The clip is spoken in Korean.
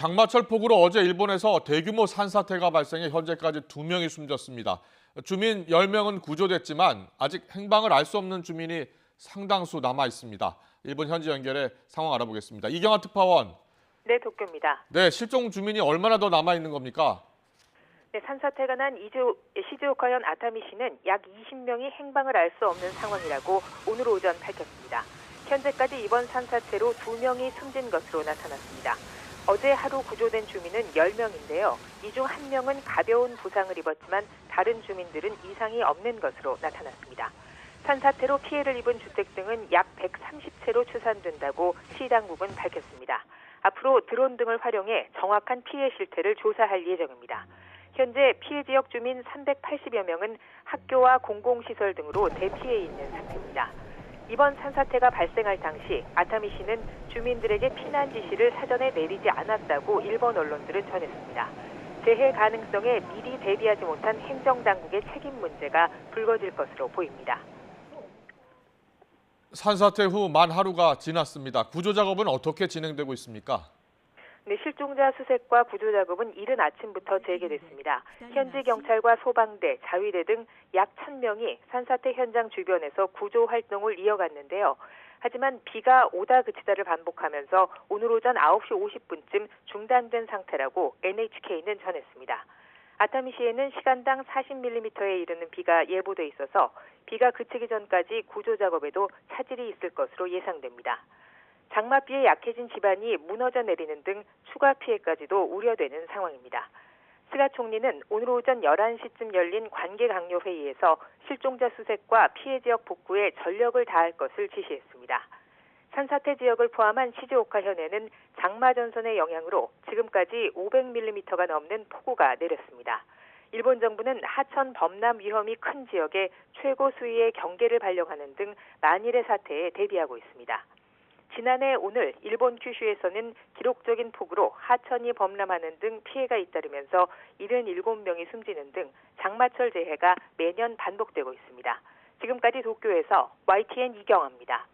장마철 폭우로 어제 일본에서 대규모 산사태가 발생해 현재까지 2명이 숨졌습니다. 주민 10명은 구조됐지만 아직 행방을 알 수 없는 주민이 상당수 남아 있습니다. 일본 현지 연결해 상황 알아보겠습니다. 이경아 특파원. 네, 도쿄입니다. 네, 실종 주민이 얼마나 더 남아 있는 겁니까? 네, 산사태가 난 시즈오카현 아타미시는 약 20명이 행방을 알 수 없는 상황이라고 오늘 오전 밝혔습니다. 현재까지 이번 산사태로 2명이 숨진 것으로 나타났습니다. 어제 하루 구조된 주민은 10명인데요. 이 중 1명은 가벼운 부상을 입었지만 다른 주민들은 이상이 없는 것으로 나타났습니다. 산사태로 피해를 입은 주택 등은 약 130채로 추산된다고 시 당국은 밝혔습니다. 앞으로 드론 등을 활용해 정확한 피해 실태를 조사할 예정입니다. 현재 피해 지역 주민 380여 명은 학교와 공공시설 등으로 대피해 있는 상태입니다. 이번 산사태가 발생할 당시 아타미시는 주민들에게 피난 지시를 사전에 내리지 않았다고 일본 언론들은 전했습니다. 재해 가능성에 미리 대비하지 못한 행정당국의 책임 문제가 불거질 것으로 보입니다. 산사태 후 만 하루가 지났습니다. 구조 작업은 어떻게 진행되고 있습니까? 네, 실종자 수색과 구조 작업은 이른 아침부터 재개됐습니다. 현지 경찰과 소방대, 자위대 등 약 1,000명이 산사태 현장 주변에서 구조 활동을 이어갔는데요. 하지만 비가 오다 그치다를 반복하면서 오늘 오전 9시 50분쯤 중단된 상태라고 NHK는 전했습니다. 아타미시에는 시간당 40mm에 이르는 비가 예보돼 있어서 비가 그치기 전까지 구조 작업에도 차질이 있을 것으로 예상됩니다. 장맛비에 약해진 집안이 무너져 내리는 등 추가 피해까지도 우려되는 상황입니다. 스가 총리는 오늘 오전 11시쯤 열린 관계 강요 회의에서 실종자 수색과 피해 지역 복구에 전력을 다할 것을 지시했습니다. 산사태 지역을 포함한 시즈오카 현에는 장마 전선의 영향으로 지금까지 500mm가 넘는 폭우가 내렸습니다. 일본 정부는 하천 범람 위험이 큰 지역에 최고 수위의 경계를 발령하는 등 만일의 사태에 대비하고 있습니다. 지난해 오늘 일본 큐슈에서는 기록적인 폭우로 하천이 범람하는 등 피해가 잇따르면서 77명이 숨지는 등 장마철 재해가 매년 반복되고 있습니다. 지금까지 도쿄에서 YTN 이경아입니다.